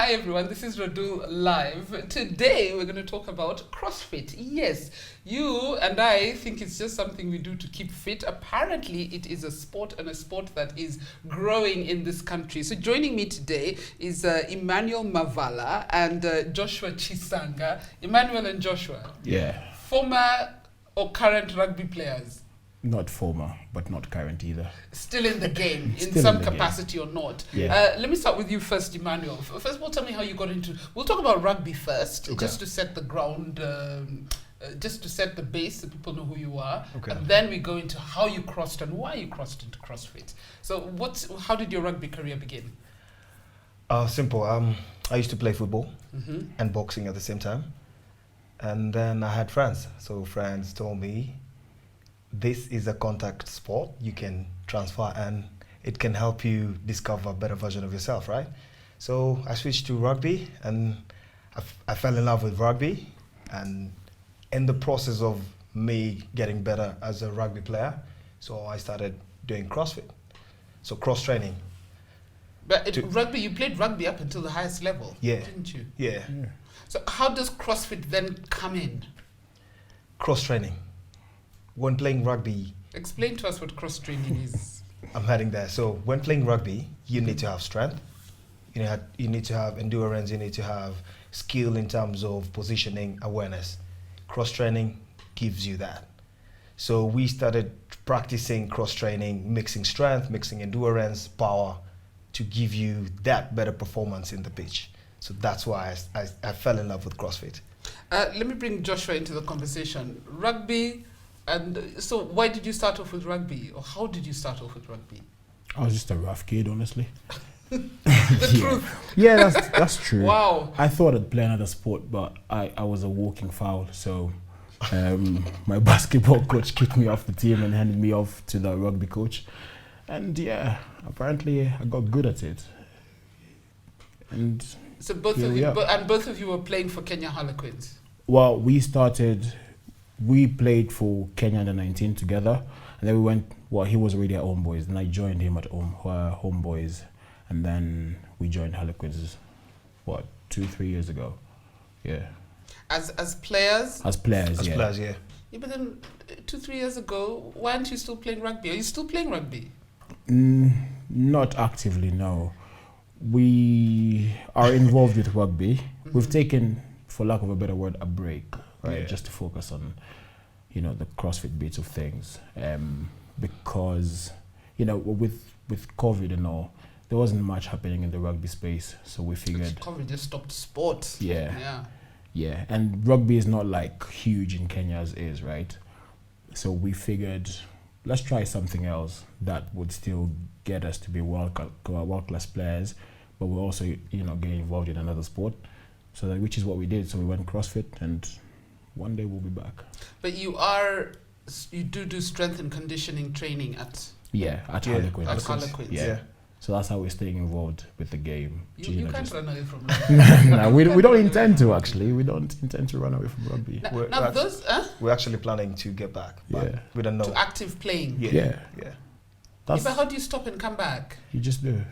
Hi everyone, this is Radull Live. Today we're going to talk about CrossFit. Yes, you and I think it's just something we do to keep fit. Apparently it is a sport, and a sport that is growing in this country. So joining me today is Emmanuel Mavala and Joshua Chisanga. Emmanuel and Joshua. Yeah. Former or current rugby players? Not former, but not current either. Still in the game, in Still some in the capacity or not. Yeah. Let me start with you first, Emmanuel. First of all, tell me how you got into... We'll talk about rugby first, Okay. just to set the ground, just to set the base so people know who you are. Okay. And then we go into how you crossed and why you crossed into CrossFit. So how did your rugby career begin? Simple. I used to play football Mm-hmm. and boxing at the same time. And then I had friends. So friends told me, this is a contact sport. You can transfer and it can help you discover a better version of yourself, right? So I switched to rugby and I fell in love with rugby. And in the process of me getting better as a rugby player, so I started doing CrossFit. So cross training. But rugby, you played rugby up until the highest level, Yeah. didn't you? Yeah. So how does CrossFit then come in? Cross training. When playing rugby, Explain to us what cross training is. I'm heading there. So when playing rugby, you need to have strength. You need to have endurance. You need to have skill in terms of positioning, awareness. Cross training gives you that. So we started practicing cross training, mixing strength, mixing endurance, power, to give you that better performance in the pitch. So that's why I fell in love with CrossFit. Let me bring Joshua into the conversation. Rugby, and so why did you start off with rugby, or how did you start off with rugby? I was just a rough kid, honestly. The truth. Yeah, that's true. Wow. I thought I'd play another sport, but I was a walking foul. So my basketball coach kicked me off the team and handed me off to the rugby coach. And yeah, apparently I got good at it. And So both Here of we you, are. both of you were playing for Kenya Harlequins. well, we played for Kenya under 19 together, and then we went. Well, he was already at Home Boys, and I joined him at Home Boys, and then we joined Harlequins. 2-3 years ago? Yeah, As players. as players. As yeah. players, yeah. Yeah, but then 2-3 years ago, why aren't you still playing rugby? Are you still playing rugby? Not actively, no. We are involved with rugby. We've taken, for lack of a better word, a break, right? Yeah. Just to focus on, the CrossFit bits of things. Because, with COVID and all, there wasn't much happening in the rugby space. So we figured, COVID just stopped sport. yeah. Yeah, and rugby is not like huge in Kenya as is, right? So we figured, let's try something else that would still get us to be world-class players, but we'll also, get involved in another sport. So that, which is what we did. So we went CrossFit, and one day we'll be back. But you do strength and conditioning training at At Yeah, Harlequins. at Harlequins. Yeah. So that's how we're staying involved with the game. You can't run away from No, we don't intend to, actually. We don't intend to run away from rugby. Now those We're actually planning to get back, but Yeah. we don't know. to active playing. Yeah. Yeah. Yeah. But how do you stop and come back? You just do.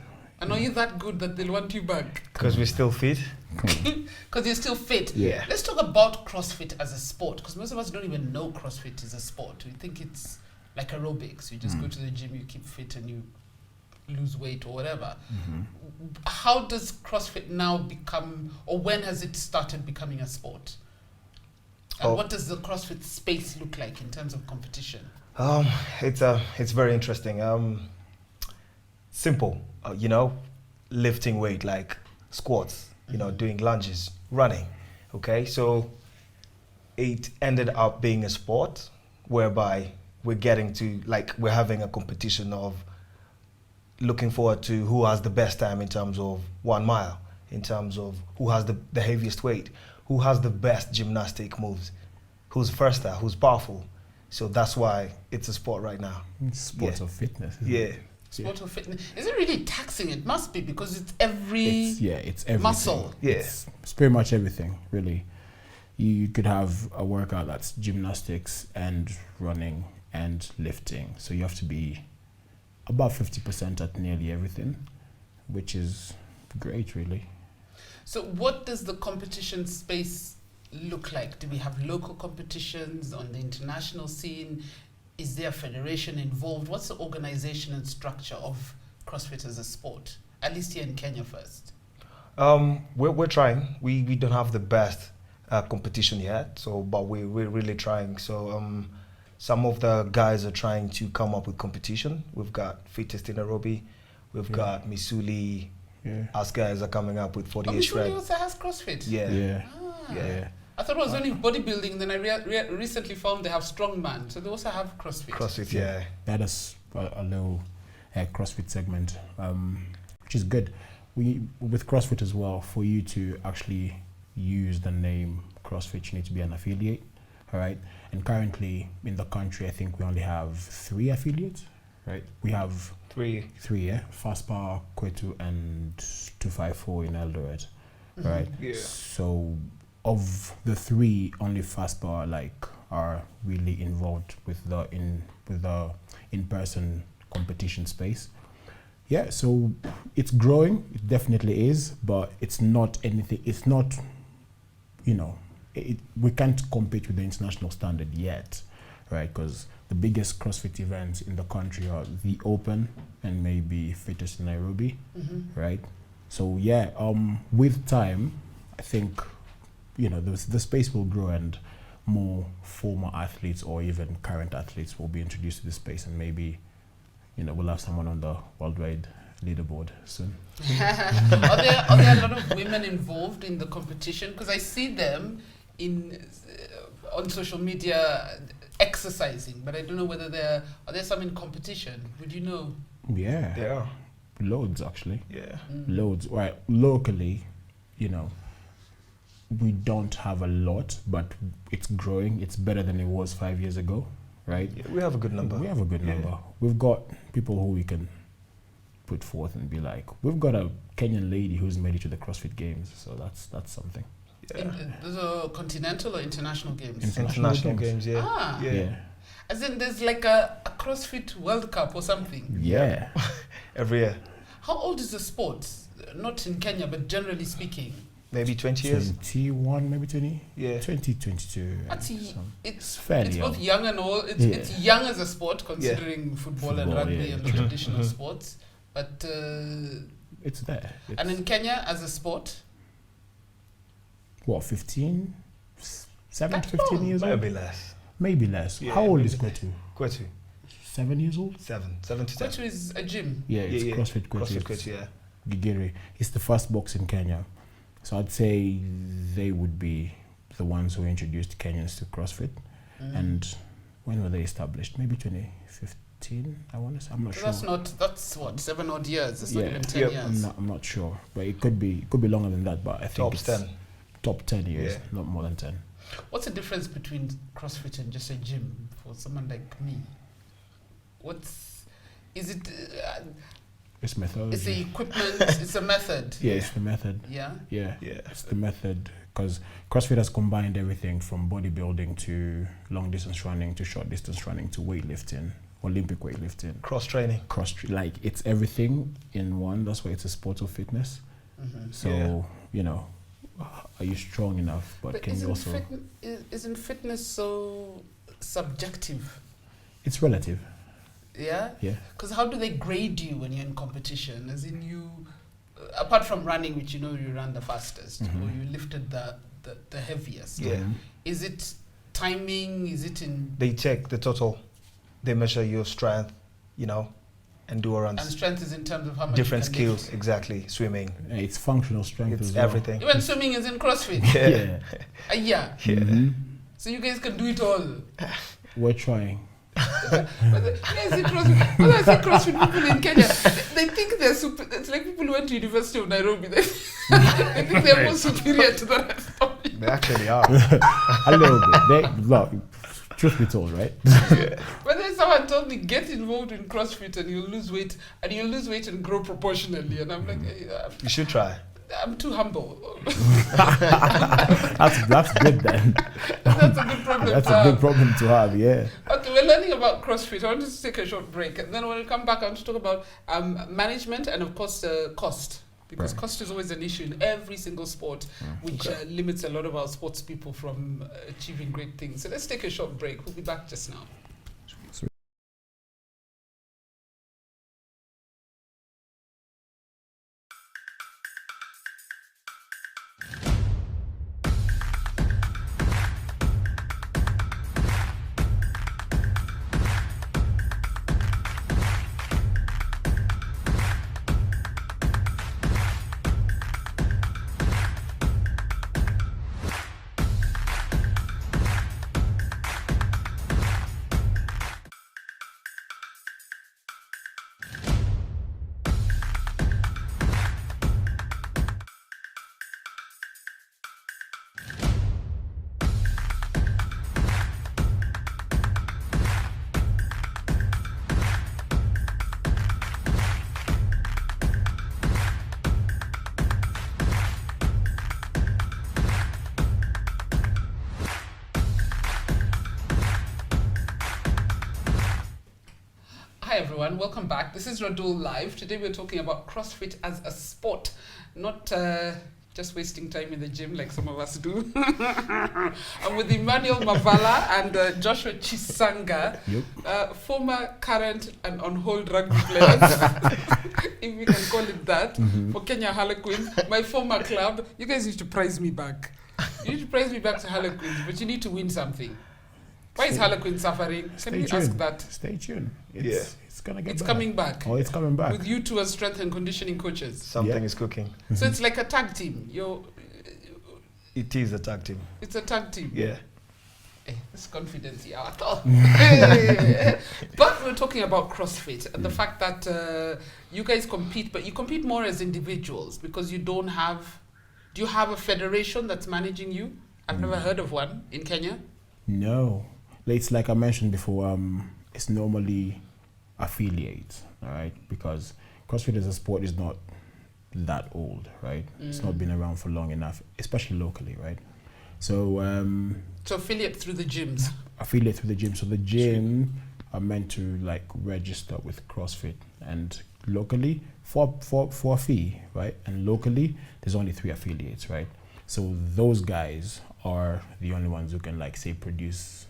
And are you that good that they'll want you back? Because we're still fit. Because you're still fit. Yeah. Let's talk about CrossFit as a sport, because most of us don't even know CrossFit is a sport. We think it's like aerobics. You just go to the gym, you keep fit, and you lose weight or whatever. How does CrossFit now become, or when has it started becoming a sport? And what does the CrossFit space look like in terms of competition? It's very interesting. Simple, lifting weight like squats, doing lunges, running. Okay, so it ended up being a sport whereby we're having a competition of looking forward to who has the best time in terms of 1 mile, in terms of who has the heaviest weight, who has the best gymnastic moves, who's faster, who's powerful. So that's why it's a sport right now. Sports of fitness. Isn't Yeah. it? Sport of fitness. Is it really taxing? It must be, because it's every It's everything. muscle. Yeah. It's pretty much everything, really. You could have a workout that's gymnastics and running and lifting. So you have to be about 50% at nearly everything, which is great, really. So what does the competition space look like? Do we have local competitions on the international scene? Is there a federation involved? What's the organization and structure of CrossFit as a sport? At least here in Kenya first. We're trying. We don't have the best competition yet, but we're really trying. So some of the guys are trying to come up with competition. We've got Fittest in Nairobi. We've got Missouli. Yeah. Us guys are coming up with 48 Missouli shred. also has CrossFit. Yeah. Yeah. I thought it was only bodybuilding. Then I recently found they have strongman, so they also have CrossFit. CrossFit, yeah. That is a little CrossFit segment, which is good. With CrossFit as well, for you to actually use the name CrossFit, you need to be an affiliate, all right? And currently in the country, I think we only have 3 affiliates, right? We have three, yeah? Fastpower, Kwetu, and 254 in Eldoret, right? Yeah. So of the 3, only Fastpower are really involved with the in-person competition space. Yeah, so it's growing. It definitely is, but it's not anything. It's not, we can't compete with the international standard yet, right? Because the biggest CrossFit events in the country are the Open and maybe Fittest in Nairobi, right? So yeah, with time, I think, the space will grow and more former athletes or even current athletes will be introduced to the space, and maybe, we'll have someone on the worldwide leaderboard soon. Are there a lot of women involved in the competition? Because I see them on social media exercising, but I don't know whether are there some in competition? Would you know? Yeah, There are. loads actually. Yeah. Loads. Right, locally, we don't have a lot, but it's growing. It's better than it was 5 years ago, right? Yeah, we have a good number. We have a good number. We've got people who we can put forth and be like, we've got a Kenyan lady who's made it to the CrossFit Games, so that's something. Yeah. Those are continental or international games? International games, yeah. Ah. Yeah. As in there's like a CrossFit World Cup or something? Yeah. Every year. How old is the sport? Not in Kenya, but generally speaking. Maybe 20 years. 21, maybe 20? Yeah. 20, 22. It's fairly it's both young. young and old. It's young as a sport, considering football and rugby yeah, and the traditional sports. But it's there. and in Kenya as a sport, what, 15? 7 to That's 15 long. years old? Maybe less. Maybe less. Yeah, How old maybe is Kwetu? Kwetu. 7 years old? 7 to 10. which is a gym. Yeah, it's Yeah. CrossFit Kwetu. CrossFit Kwetu, yeah. Gigiri. It's the first box in Kenya. So I'd say they would be the ones who introduced Kenyans to CrossFit. And when were they established? Maybe 2015, I want to say. I'm not So sure. that's what, 7 odd years. It's not Yeah. even 10 years. I'm not sure, but it could be longer than that. But I think Top it's 10. top 10 years, Yeah. not more than 10. What's the difference between CrossFit and just a gym for someone like me? Is it? It's methodology. It's the equipment. It's a method. Yeah, it's the method. Yeah. Yeah, Yeah. it's the method, because CrossFit has combined everything from bodybuilding to long distance running to short distance running to weightlifting, Olympic weightlifting, Cross training. it's everything in one. That's why it's a sport of fitness. So are you strong enough? But can you also? Isn't fitness so subjective? It's relative. Yeah. Yeah. Because how do they grade you when you're in competition? As in you, apart from running, which you ran the fastest, or you lifted the heaviest. Yeah. Is it timing? Is it in? They check the total. They measure your strength, endurance. And strength is in terms of how much Different you can skills, lift. exactly. Swimming. It's functional strength It's as well. everything. Even swimming is in CrossFit. Yeah. Yeah. Yeah. Mhm. So you guys can do it all. We're trying. When I see CrossFit people in Kenya, they think they're super. It's like people who went to University of Nairobi. They think they're more superior to the rest of you. They actually are. A little bit. Truth be told, right? When then someone told me, get involved in CrossFit and you'll lose weight, and grow proportionally. And I'm like, hey, You should try. I'm too humble. That's good then. That's a good problem That's to a have. big problem to have, yeah. Okay, we're learning about CrossFit. I want to take a short break. And then when we come back, I want to talk about management and, of course, cost. because Right. cost is always an issue in every single sport, which limits a lot of our sports people from achieving great things. So let's take a short break. We'll be back just now. Hi everyone, welcome back. This is Radull Live. Today we're talking about CrossFit as a sport, not just wasting time in the gym like some of us do. I'm with Emmanuel Mavala and Joshua Chisanga, former, current and on hold rugby players, if we can call it that, for Kenya Harlequins, my former club. You guys need to prize me back. You need to prize me back to Harlequins, but you need to win something. Why is Harlequin suffering? Can we ask that? Stay tuned. It's gonna get It's better. coming back. Oh, it's coming back. With you two as strength and conditioning coaches. Something is cooking. So it's like a tag team. It is a tag team. It's a tag team. Yeah. This confidence here at all. But we're talking about CrossFit and the fact that you guys compete, but you compete more as individuals because you don't have. Do you have a federation that's managing you? I've never heard of one in Kenya. No. It's like I mentioned before, it's normally affiliates, all right? Because CrossFit as a sport is not that old, right? It's not been around for long enough, especially locally, right? So So affiliate through the gyms. affiliate through the gym. So the gym are meant to like register with CrossFit, and locally for a fee, right? And locally there's only 3 affiliates, right? So those guys are the only ones who can like say produce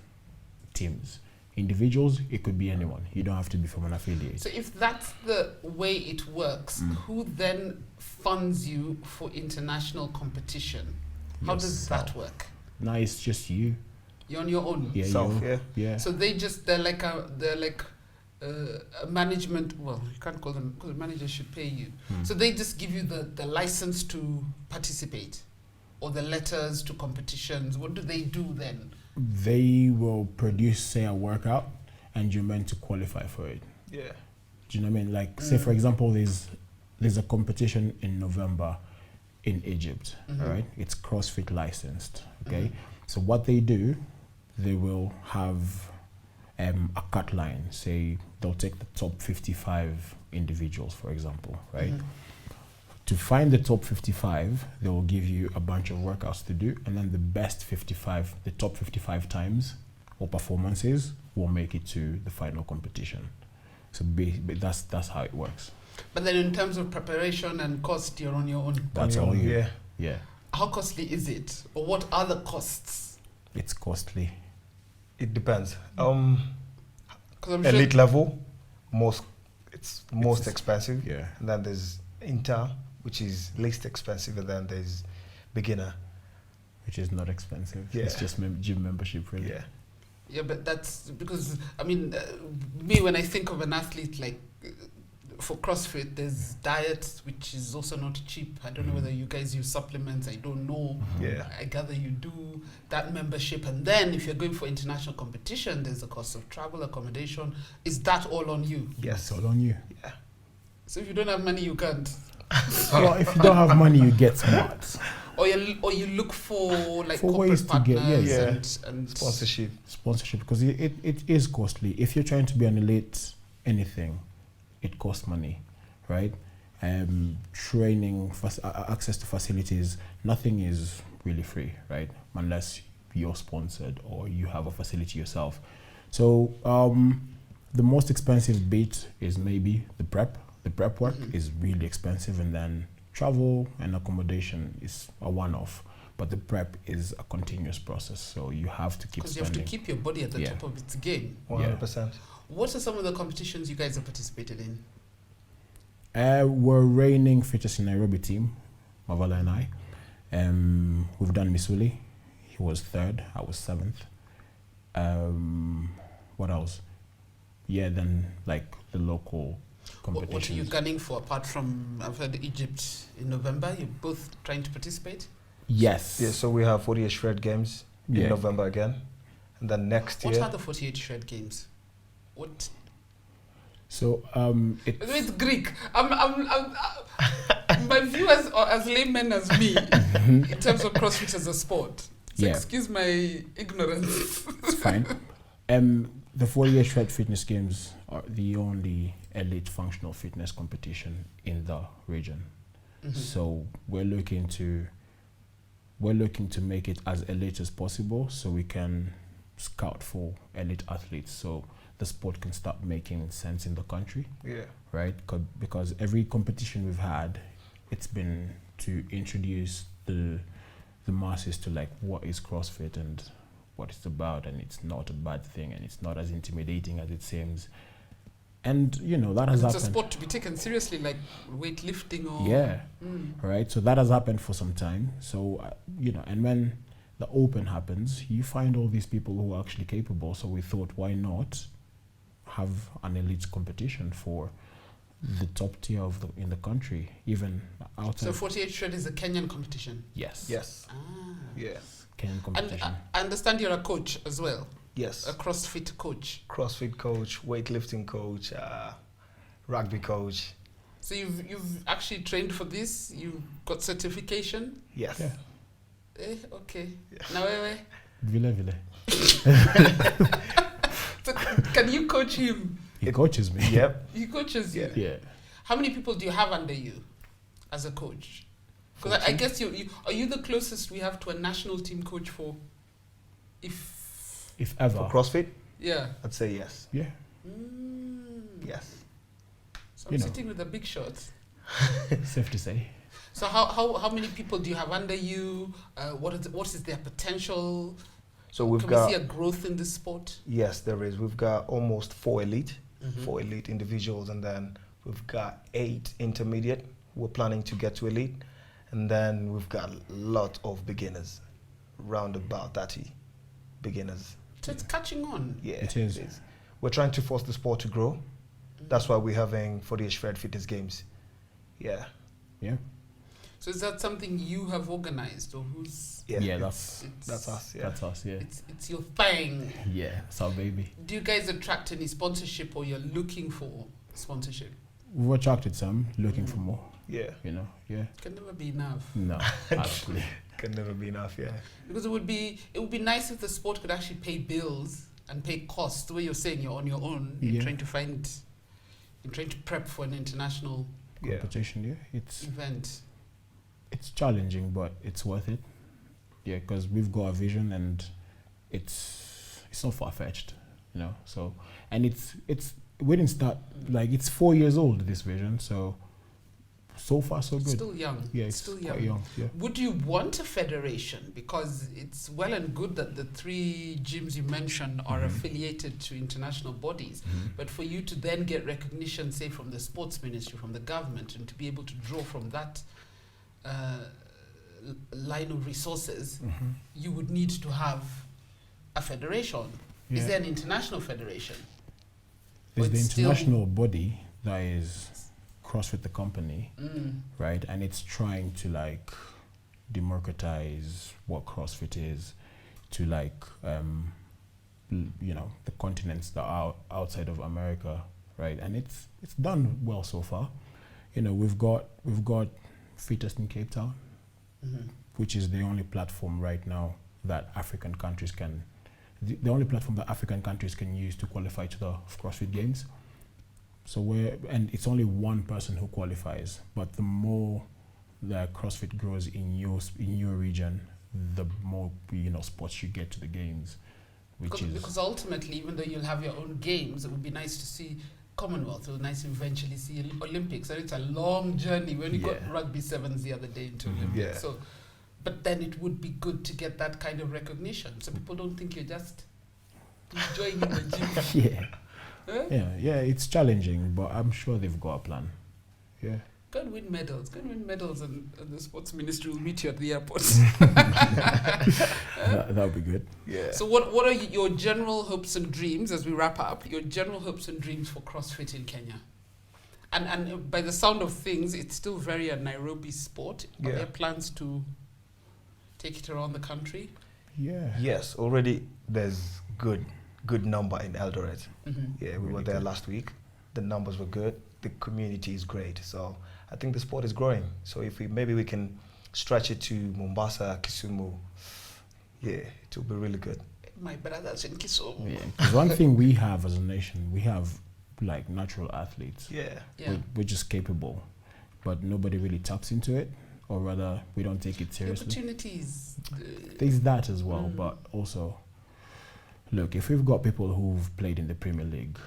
teams. Individuals, it could be anyone. You don't have to be from an affiliate. So if that's the way it works, who then funds you for international competition? How does that work? No, it's just you. You're on your own. Yeah, Self, yeah. So they're like a management. Well, you can't call them because the manager should pay you. So they just give you the license to participate, or the letters to competitions. What do they do then? They will produce, say, a workout, and you're meant to qualify for it. Yeah. Do you know what I mean? Like, say for example, there's a competition in November in Egypt, all right? It's CrossFit licensed, okay? So what they do, they will have a cut line. Say they'll take the top 55 individuals, for example, right? To find the top 55, they will give you a bunch of workouts to do, and then the top 55 times or performances will make it to the final competition. So that's how it works. But then in terms of preparation and cost, you're on your own. That's all you. Yeah. Yeah. How costly is it? Or what are the costs? It's costly. It depends. 'Cause I'm sure Elite level, it's most expensive. Yeah. And then there's inter, which is least expensive, and then there's beginner. Which is not expensive. Yeah. It's just gym membership, really. Yeah. Yeah, but that's because, I mean, me, when I think of an athlete, like for CrossFit, there's diet, which is also not cheap. I don't know whether you guys use supplements. I don't know. Yeah. I gather you do. That membership. And then if you're going for international competition, there's the cost of travel, accommodation. Is that all on you? Yes. It's all on you. Yeah. So if you don't have money, you can't. Well, if you don't have money, you get smart. Or you look for like For corporate ways to get- partners yeah. and Sponsorship. Sponsorship, because it is costly. If you're trying to be an elite anything, it costs money, right? Training, access to facilities, nothing is really free, right? Unless you're sponsored or you have a facility yourself. So the most expensive bit is maybe the prep. The prep work is really expensive, and then travel and accommodation is a one-off, but the prep is a continuous process. So you have to keep Because you have spending. to keep your body at the top of its game. 100%. What are some of the competitions you guys have participated in? We're reigning fittest in Nairobi team, Mavala and I. We've done Missouli. He was 3rd, I was 7th. What else? Yeah, then like the local competitions. What are you gunning for apart from, I've heard Egypt in November? You're both trying to participate? Yes. Yeah, so we have 48 Shred Games in November again. And then next year... What are the 48 Shred Games? What? So, it's Greek. My viewers are as laymen as me in terms of CrossFit as a sport. So excuse my ignorance. It's fine. The 48 Shred Fitness Games are the only elite functional fitness competition in the region. So we're looking to make it as elite as possible so we can scout for elite athletes so the sport can start making sense in the country. Yeah. Right? Because every competition we've had, it's been to introduce the masses to like what is CrossFit and what it's about, and it's not a bad thing and it's not as intimidating as it seems. And you know that has happened. It's a sport to be taken seriously, like weightlifting or right. So that has happened for some time. So and when the Open happens, you find all these people who are actually capable. So we thought, why not have an elite competition for the top tier in the country, even outside. So 48 Shred is a Kenyan competition? Yes. Yes. Yeah. Kenyan competition. And I understand you're a coach as well. Yes. A CrossFit coach. CrossFit coach, weightlifting coach, rugby coach. So you've actually trained for this? You've got certification? Yes. Yeah. Okay. Yeah. Now where? Vile. So can you coach him? He coaches me. Yep. He coaches you? Yeah. How many people do you have under you as a coach? Because I guess are you the closest we have to a national team coach for, if ever. For CrossFit? Yeah. I'd say yes. Yeah. Yes. So I'm sitting with the big shots. Safe to say. So how many people do you have under you? What is their potential? So we've Can got... we see a growth in this sport? Yes, there is. We've got almost 4 elite individuals, and then we've got 8 intermediate. We're planning to get to elite. And then we've got a lot of beginners, round about 30 beginners. So it's catching on. Yeah, it is. We're trying to force the sport to grow. That's why we're having 48 Shred Fitness Games. Yeah. Yeah. So is that something you have organized, or who's? Yeah, that's us. Yeah, that's us. Yeah, it's your thing. Yeah, it's our baby. Do you guys attract any sponsorship, or you're looking for sponsorship? We've attracted some, looking for more. Yeah. Yeah. Can never be enough. No, actually. Can never be enough. Yeah. Because it would be nice if the sport could actually pay bills and pay costs. The way you're saying you're on your own, you're trying to prep for an international competition. Yeah, event. It's challenging, but it's worth it. Yeah, because we've got a vision, and it's not far-fetched, So, and we didn't start, it's 4 years old, this vision. So far so good. Still young. Yeah, it's still quite young. Yeah. Would you want a federation? Because it's well and good that the 3 gyms you mentioned are affiliated to international bodies, but for you to then get recognition, say from the sports ministry, from the government, and to be able to draw from that line of resources, you would need to have a federation. Yeah. Is there an international federation? There's the international body that is CrossFit the company, right? And it's trying to democratize what CrossFit is to the continents that are outside of America, right? And it's done well so far. We've got Fittest in Cape Town, which is the only platform right now that African countries can use to qualify to the CrossFit Games. So and it's only one person who qualifies, but the more that CrossFit grows in your region, the more sports you get to the games. Because ultimately, even though you'll have your own games, it would be nice to see Commonwealth. It was nice to eventually see Olympics. And it's a long journey. We only got Yeah. rugby sevens the other day into Olympics. Yeah. So, but then it would be good to get that kind of recognition, so people don't think you're just enjoying in the gym. Yeah. Huh? Yeah, it's challenging, but I'm sure they've got a plan. Yeah. Go and win medals. Go and win medals, and the sports ministry will meet you at the airport. That would be good. Yeah. So what are your general hopes and dreams, as we wrap up, your general hopes and dreams for CrossFit in Kenya? And by the sound of things, it's still very a Nairobi sport. Are Yeah. there plans to take it around the country? Yeah. Yes, already there's good number in Eldoret. Mm-hmm. Yeah, we were Really there good. last week. The numbers were good. The community is great. So I think the sport is growing. So if we can stretch it to Mombasa, Kisumu, yeah, it will be really good. My brothers in Kisumu. Yeah. 'Cause one thing we have as a nation, we have like natural athletes. Yeah. Yeah. We're just capable, but nobody really taps into it, or rather, we don't take it The seriously. opportunities. There's that as well, Mm. but also, look, if we've got people who've played in the Premier League,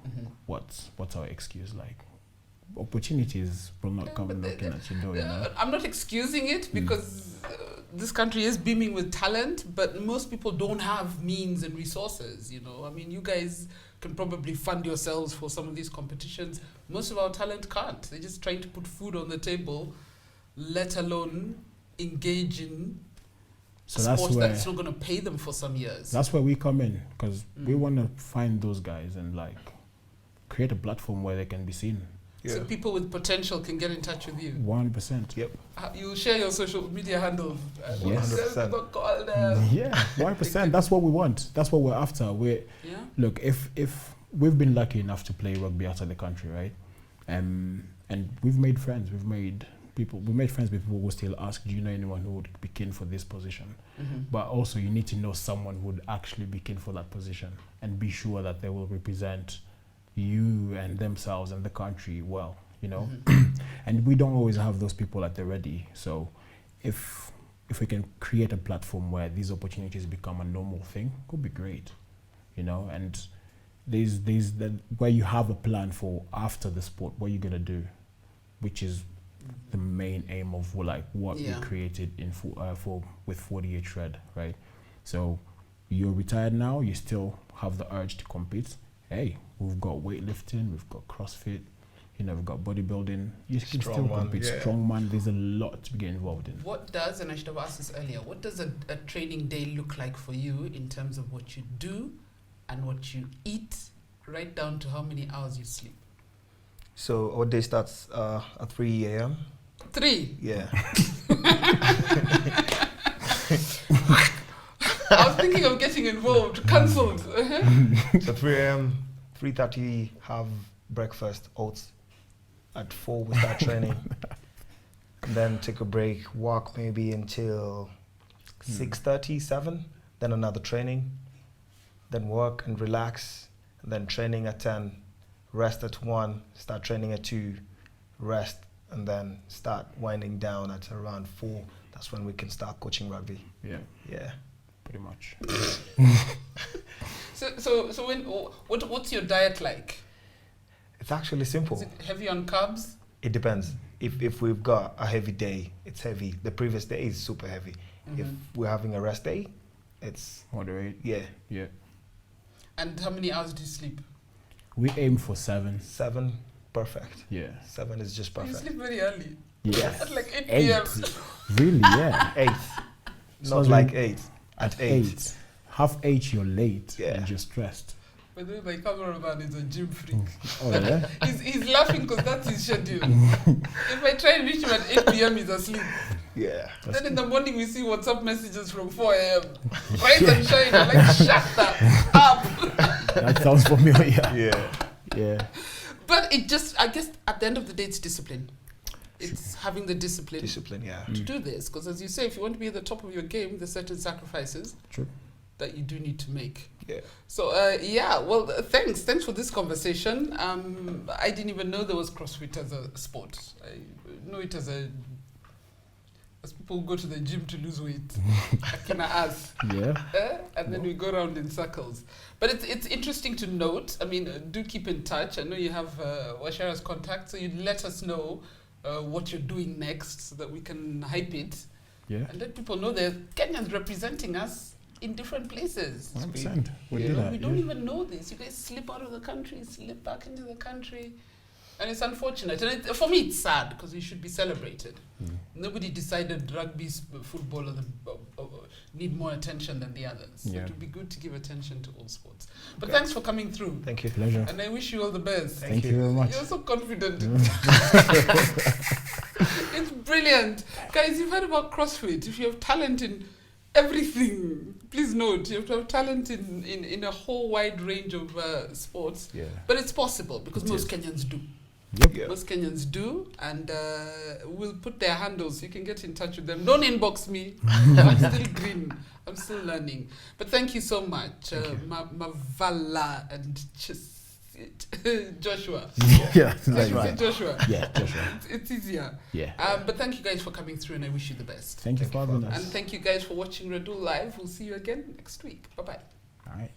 Mhm. what's our excuse like? Opportunities will not come but knocking at your door, you know. I'm not excusing it, because this country is beaming with talent, but most people don't have means and resources, you know. I mean, you guys can probably fund yourselves for some of these competitions. Most of our talent can't. They're just trying to put food on the table, let alone engage in So that's sports where that's not going to pay them for some years. that's where we come in, because we Mm. want to find those guys and like create a platform where they can be seen. Yeah. So people with potential can get in touch with you. 100%. Yep. You share your social media handles. Yes. 100%. Call them. Yeah, 100%. That's what we want. That's what we're after. Yeah. Look, if we've been lucky enough to play rugby outside the country, right? And we've made friends. We made friends with people who still ask, do you know anyone who would be keen for this position? Mm-hmm. But also you need to know someone who would actually be keen for that position and be sure that they will represent you and themselves and the country well, you know. Mhm. And we don't always have those people at the ready. So if we can create a platform where these opportunities become a normal thing, it could be great, you know. And there's the where you have a plan for after the sport, what you're gonna do, which is the main aim of like what Yeah. we created in for with 48 Shred, right? So you're retired now, you still have the urge to compete. Hey, we've got weightlifting, we've got CrossFit, you know, we've got bodybuilding. You can still Strongman, compete. yeah. Strongman, there's a lot to get involved in. What does, and I should have asked this earlier, what does a training day look like for you in terms of what you do and what you eat, right down to how many hours you sleep? So our day starts at 3 a.m. 3. Yeah. I was thinking of getting involved. Cancelled. So 3 a.m., 3:30 have breakfast, oats. At 4 we start training. And then take a break, walk maybe until 6:30, 7. Then another training. Then work and relax. And then training at 10. Rest at 1. Start training at 2. Rest. And then start winding down at around 4. That's when we can start coaching rugby. Yeah, Yeah. pretty much. So when what's your diet like? It's actually simple. Is it heavy on carbs? It depends. If we've got a heavy day, it's heavy. The previous day is super heavy. If Mhm. we're having a rest day, it's, Moderate. yeah, Yeah. And how many hours do you sleep? We aim for 7. 7, perfect. Yeah. 7 is just You perfect. sleep very early. Yes. At like 8 8. p.m. Really? Yeah. 8. So Not as like in 8. At 8. 8. Half 8, you're late Yeah. and you're stressed. By the way, my cameraman is a gym freak. Oh yeah. He's laughing because that's his schedule. If I try and reach him at 8 p.m., he's asleep. Yeah. Then in the morning, we see WhatsApp messages from 4 a.m. Rise and shine. I'm like, shut that up. That sounds familiar. Yeah. Yeah. But it just, I guess, at the end of the day, it's discipline. It's having the discipline Discipline, yeah. to do this. Because as you say, if you want to be at the top of your game, there's certain sacrifices True. that you do need to make. Yeah. So, thanks. Thanks for this conversation. I didn't even know there was CrossFit as a sport. I know it as a as people go to the gym to lose weight. Akina us. Yeah. And then we go around in circles. But it's interesting to note. I mean, do keep in touch. I know you have Washara's contact, so you let us know what you're doing next so that we can hype it. Yeah. And let people know there's Kenyans representing us in different places. 100%. We You do know, that. we don't even know this. You guys slip out of the country, slip back into the country. And it's unfortunate. And for me, it's sad because it should be celebrated. Nobody decided rugby, football need more attention than the others. Yeah. It would be good to give attention to all sports. But thanks for coming through. Thank you. Pleasure. And I wish you all the best. Thank you very much. You're so confident. It's brilliant. Guys, you've heard about CrossFit. If you have talent in everything, please note, you have to have talent in a whole wide range of sports. Yeah. But it's possible because It most is. Kenyans do. Yep. Most Kenyans do, and we'll put their handles. You can get in touch with them. Don't inbox me. I'm still green. I'm still learning. But thank you so much, Mavala and Joshua. Yeah. That's Like right. that. Joshua. Yeah, Joshua. It's easier. Yeah. But thank you guys for coming through, and I wish you the best. Thank you for having us. And thank you guys for watching Radull Live. We'll see you again next week. Bye bye. All right.